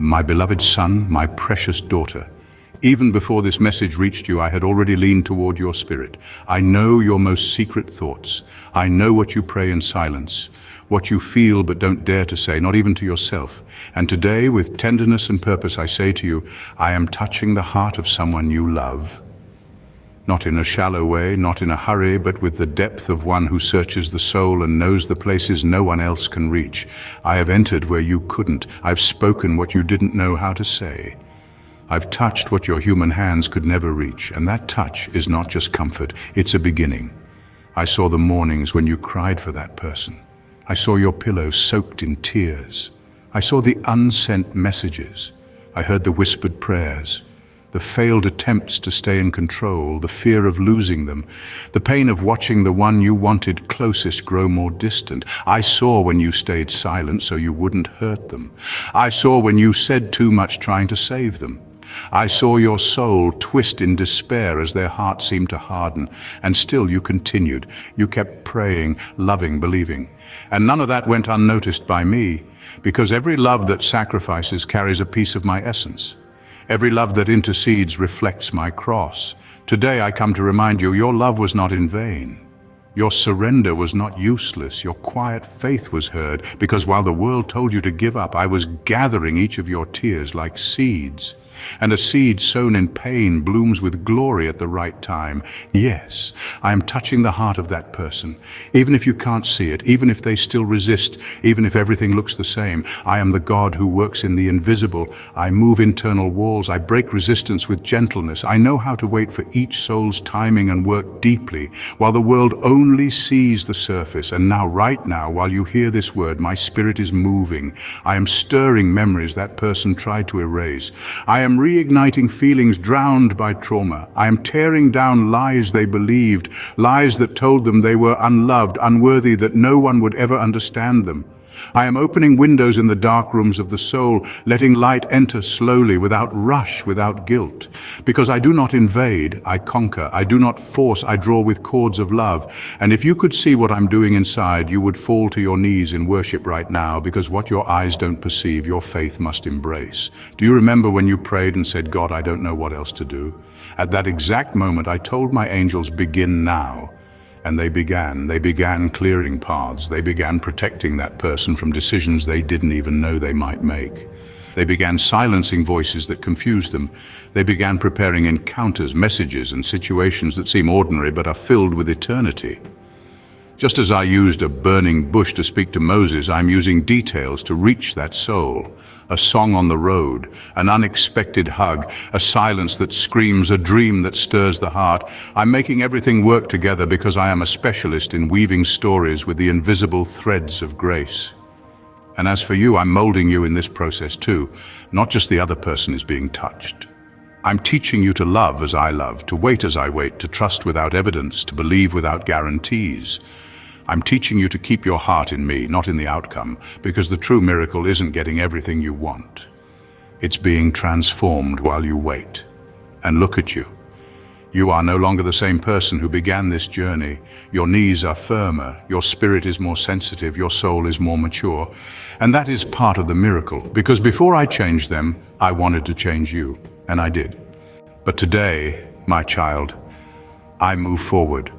My beloved son, my precious daughter, even before this message reached you, I had already leaned toward your spirit. I know your most secret thoughts. I know what you pray in silence, what you feel but don't dare to say, not even to yourself. And today, with tenderness and purpose, I say to you, I am touching the heart of someone you love. Not in a shallow way, not in a hurry, but with the depth of one who searches the soul and knows the places no one else can reach. I have entered where you couldn't. I've spoken what you didn't know how to say. I've touched what your human hands could never reach, and that touch is not just comfort, it's a beginning. I saw the mornings when you cried for that person. I saw your pillow soaked in tears. I saw the unsent messages. I heard the whispered prayers, the failed attempts to stay in control, the fear of losing them, the pain of watching the one you wanted closest grow more distant. I saw when you stayed silent so you wouldn't hurt them. I saw when you said too much trying to save them. I saw your soul twist in despair as their heart seemed to harden, and still you continued. You kept praying, loving, believing. And none of that went unnoticed by me, because every love that sacrifices carries a piece of my essence. Every love that intercedes reflects my cross. Today I come to remind you, your love was not in vain. Your surrender was not useless. Your quiet faith was heard, because while the world told you to give up, I was gathering each of your tears like seeds. And a seed sown in pain blooms with glory at the right time. Yes, I am touching the heart of that person. Even if you can't see it, even if they still resist, even if everything looks the same, I am the God who works in the invisible. I move internal walls. I break resistance with gentleness. I know how to wait for each soul's timing and work deeply, while the world only sees the surface. And now, right now, while you hear this word, my spirit is moving. I am stirring memories that person tried to erase. I am reigniting feelings drowned by trauma. I am tearing down lies they believed, lies that told them they were unloved, unworthy, that no one would ever understand them. I am opening windows in the dark rooms of the soul, letting light enter slowly, without rush, without guilt. Because I do not invade, I conquer. I do not force, I draw with cords of love. And if you could see what I'm doing inside, you would fall to your knees in worship right now, because what your eyes don't perceive, your faith must embrace. Do you remember when you prayed and said, God, I don't know what else to do? At that exact moment, I told my angels, begin now. And they began clearing paths. They began protecting that person from decisions they didn't even know they might make. They began silencing voices that confused them. They began preparing encounters, messages, and situations that seem ordinary but are filled with eternity. Just as I used a burning bush to speak to Moses, I'm using details to reach that soul. A song on the road, an unexpected hug, a silence that screams, a dream that stirs the heart. I'm making everything work together because I am a specialist in weaving stories with the invisible threads of grace. And as for you, I'm molding you in this process too. Not just the other person is being touched. I'm teaching you to love as I love, to wait as I wait, to trust without evidence, to believe without guarantees. I'm teaching you to keep your heart in me, not in the outcome, because the true miracle isn't getting everything you want. It's being transformed while you wait. And look at you. You are no longer the same person who began this journey. Your knees are firmer, your spirit is more sensitive, your soul is more mature. And that is part of the miracle, because before I changed them, I wanted to change you, and I did. But today, my child, I move forward.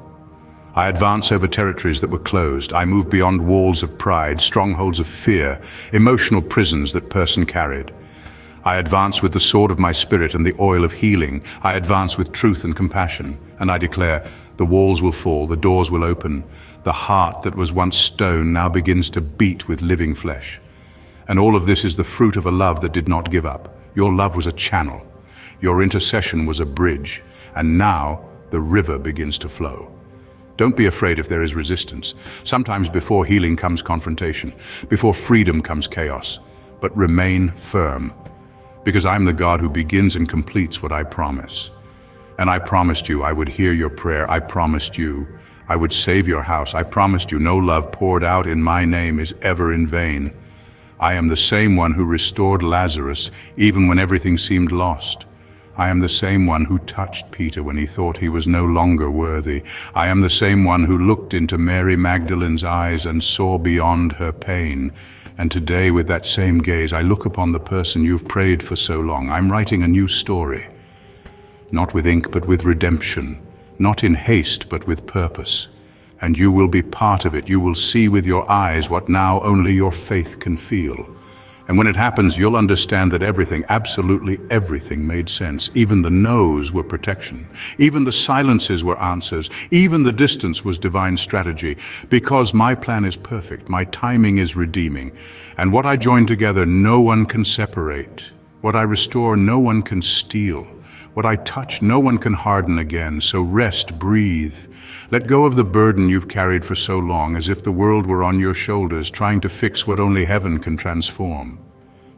I advance over territories that were closed. I move beyond walls of pride, strongholds of fear, emotional prisons that person carried. I advance with the sword of my spirit and the oil of healing. I advance with truth and compassion. And I declare, the walls will fall, the doors will open. The heart that was once stone now begins to beat with living flesh. And all of this is the fruit of a love that did not give up. Your love was a channel. Your intercession was a bridge. And now the river begins to flow. Don't be afraid if there is resistance. Sometimes before healing comes confrontation. Before freedom comes chaos. But remain firm. Because I'm the God who begins and completes what I promise. And I promised you I would hear your prayer. I promised you I would save your house. I promised you no love poured out in my name is ever in vain. I am the same one who restored Lazarus even when everything seemed lost. I am the same one who touched Peter when he thought he was no longer worthy. I am the same one who looked into Mary Magdalene's eyes and saw beyond her pain. And today, with that same gaze, I look upon the person you've prayed for so long. I'm writing a new story, not with ink but with redemption, not in haste but with purpose. And you will be part of it. You will see with your eyes what now only your faith can feel. And when it happens, you'll understand that everything, absolutely everything, made sense. Even the no's were protection. Even the silences were answers. Even the distance was divine strategy. Because my plan is perfect, my timing is redeeming. And what I join together, no one can separate. What I restore, no one can steal. What I touch, no one can harden again. So rest, breathe. Let go of the burden you've carried for so long, as if the world were on your shoulders, trying to fix what only heaven can transform.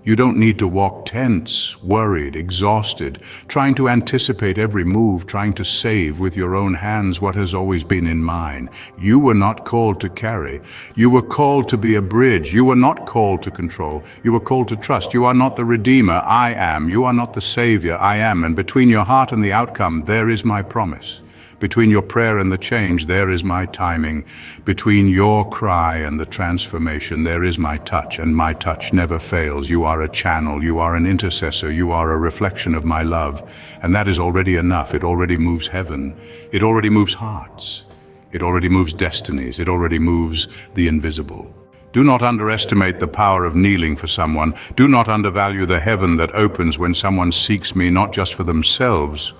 You don't need to walk tense, worried, exhausted, trying to anticipate every move, trying to save with your own hands what has always been in mine. You were not called to carry. You were called to be a bridge. You were not called to control. You were called to trust. You are not the Redeemer. I am. You are not the Savior. I am. And between your heart and the outcome, there is my promise. Between your prayer and the change, there is my timing. Between your cry and the transformation, there is my touch, and my touch never fails. You are a channel, you are an intercessor, you are a reflection of my love, and that is already enough. It already moves heaven. It already moves hearts. It already moves destinies. It already moves the invisible. Do not underestimate the power of kneeling for someone. Do not undervalue the heaven that opens when someone seeks me, not just for themselves,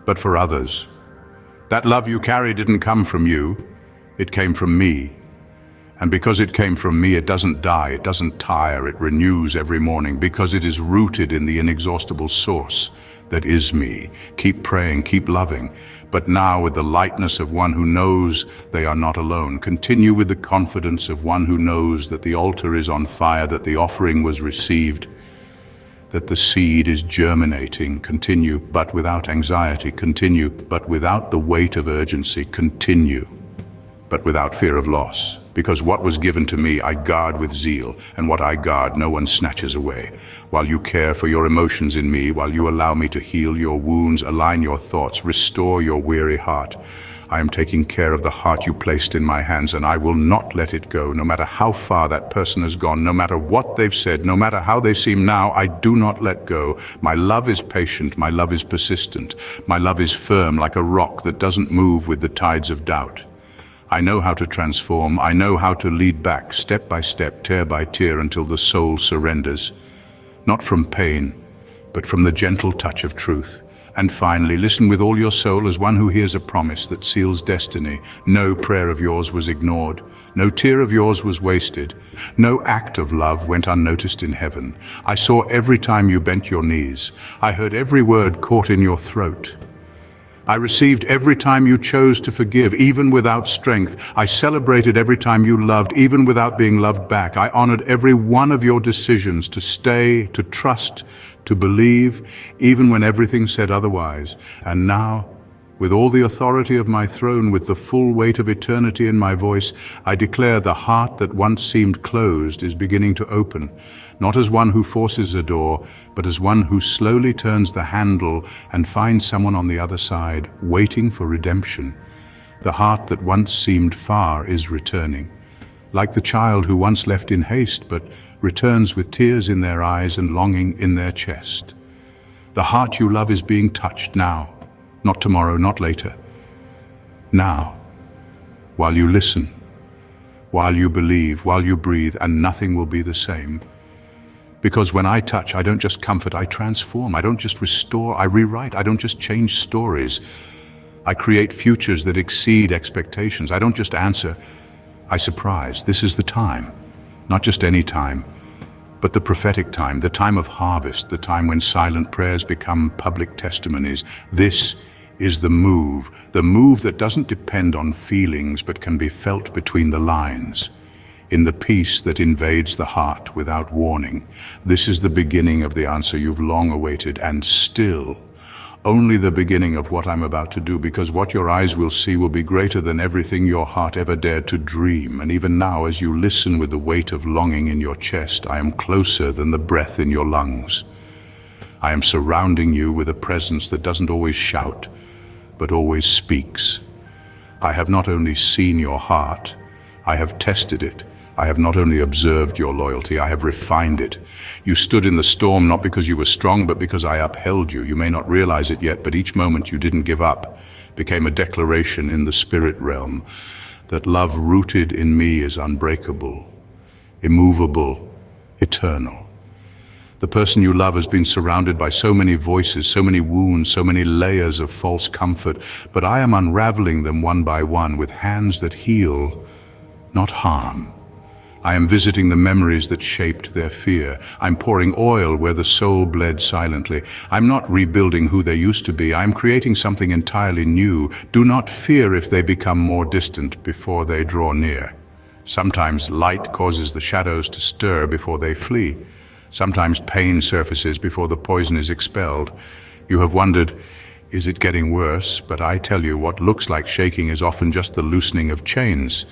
but for others. That love you carry didn't come from you, it came from me. And because it came from me, it doesn't die, it doesn't tire, it renews every morning, because it is rooted in the inexhaustible source that is me. Keep praying, keep loving, but now with the lightness of one who knows they are not alone. Continue with the confidence of one who knows that the altar is on fire, that the offering was received, that the seed is germinating. Continue, but without anxiety. Continue, but without the weight of urgency. Continue, but without fear of loss. Because what was given to me, I guard with zeal, and what I guard, no one snatches away. While you care for your emotions in me, while you allow me to heal your wounds, align your thoughts, restore your weary heart, I am taking care of the heart you placed in my hands, and I will not let it go, no matter how far that person has gone, no matter what they've said, no matter how they seem now. I do not let go. My love is patient, my love is persistent, my love is firm like a rock that doesn't move with the tides of doubt. I know how to transform, I know how to lead back, step by step, tear by tear, until the soul surrenders, not from pain, but from the gentle touch of truth. And finally, listen with all your soul as one who hears a promise that seals destiny. No prayer of yours was ignored. No tear of yours was wasted. No act of love went unnoticed in heaven. I saw every time you bent your knees. I heard every word caught in your throat. I received every time you chose to forgive, even without strength. I celebrated every time you loved, even without being loved back. I honored every one of your decisions to stay, to trust, to believe, even when everything said otherwise. And now, with all the authority of my throne, with the full weight of eternity in my voice, I declare the heart that once seemed closed is beginning to open, not as one who forces a door, but as one who slowly turns the handle and finds someone on the other side, waiting for redemption. The heart that once seemed far is returning, like the child who once left in haste, but returns with tears in their eyes and longing in their chest. The heart you love is being touched now, not tomorrow, not later. Now, while you listen, while you believe, while you breathe, and nothing will be the same. Because when I touch, I don't just comfort, I transform. I don't just restore, I rewrite. I don't just change stories. I create futures that exceed expectations. I don't just answer, I surprise. This is the time, not just any time, but the prophetic time, the time of harvest, the time when silent prayers become public testimonies. This is the move that doesn't depend on feelings but can be felt between the lines, in the peace that invades the heart without warning. This is the beginning of the answer you've long awaited, and still only the beginning of what I'm about to do, because what your eyes will see will be greater than everything your heart ever dared to dream. And even now, as you listen with the weight of longing in your chest, I am closer than the breath in your lungs. I am surrounding you with a presence that doesn't always shout, but always speaks. I have not only seen your heart, I have tested it. I have not only observed your loyalty, I have refined it. You stood in the storm not because you were strong, but because I upheld you. You may not realize it yet, but each moment you didn't give up became a declaration in the spirit realm that love rooted in me is unbreakable, immovable, eternal. The person you love has been surrounded by so many voices, so many wounds, so many layers of false comfort, but I am unraveling them one by one with hands that heal, not harm. I am visiting the memories that shaped their fear. I'm pouring oil where the soul bled silently. I'm not rebuilding who they used to be. I'm creating something entirely new. Do not fear if they become more distant before they draw near. Sometimes light causes the shadows to stir before they flee. Sometimes pain surfaces before the poison is expelled. You have wondered, is it getting worse? But I tell you, what looks like shaking is often just the loosening of chains.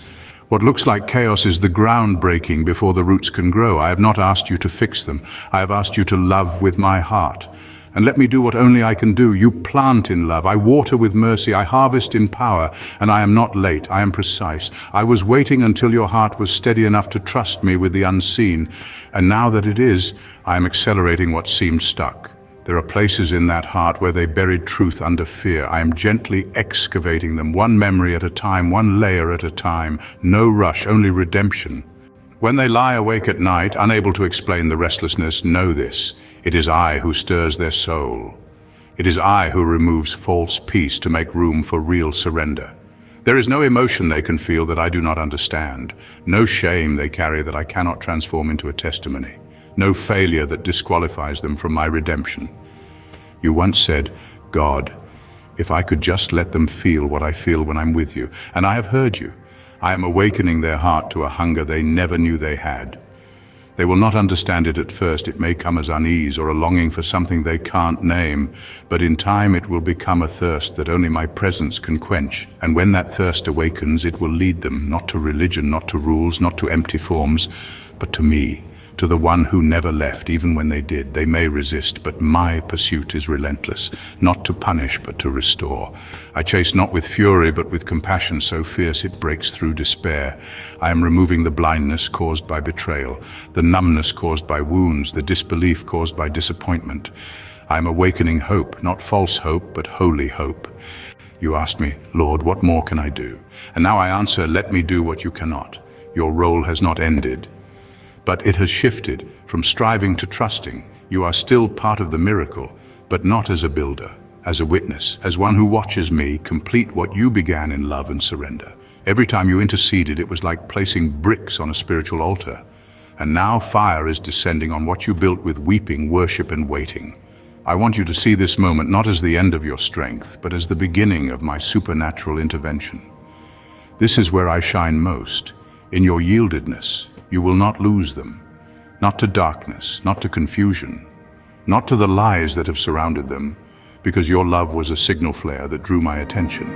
What looks like chaos is the ground breaking before the roots can grow. I have not asked you to fix them. I have asked you to love with my heart. And let me do what only I can do. You plant in love. I water with mercy. I harvest in power. And I am not late. I am precise. I was waiting until your heart was steady enough to trust me with the unseen. And now that it is, I am accelerating what seemed stuck. There are places in that heart where they buried truth under fear. I am gently excavating them, one memory at a time, one layer at a time. No rush, only redemption. When they lie awake at night, unable to explain the restlessness, know this: it is I who stirs their soul. It is I who removes false peace to make room for real surrender. There is no emotion they can feel that I do not understand, no shame they carry that I cannot transform into a testimony. No failure that disqualifies them from my redemption. You once said, God, if I could just let them feel what I feel when I'm with you, and I have heard you. I am awakening their heart to a hunger they never knew they had. They will not understand it at first. It may come as unease or a longing for something they can't name, but in time it will become a thirst that only my presence can quench. And when that thirst awakens, it will lead them, not to religion, not to rules, not to empty forms, but to me. To the one who never left, even when they did. They may resist, but my pursuit is relentless, not to punish, but to restore. I chase not with fury, but with compassion so fierce it breaks through despair. I am removing the blindness caused by betrayal, the numbness caused by wounds, the disbelief caused by disappointment. I am awakening hope, not false hope, but holy hope. You asked me, Lord, what more can I do? And now I answer, let me do what you cannot. Your role has not ended. But it has shifted from striving to trusting. You are still part of the miracle, but not as a builder, as a witness, as one who watches me complete what you began in love and surrender. Every time you interceded, it was like placing bricks on a spiritual altar. And now fire is descending on what you built with weeping, worship, and waiting. I want you to see this moment not as the end of your strength, but as the beginning of my supernatural intervention. This is where I shine most, in your yieldedness. You will not lose them, not to darkness, not to confusion, not to the lies that have surrounded them, because your love was a signal flare that drew my attention.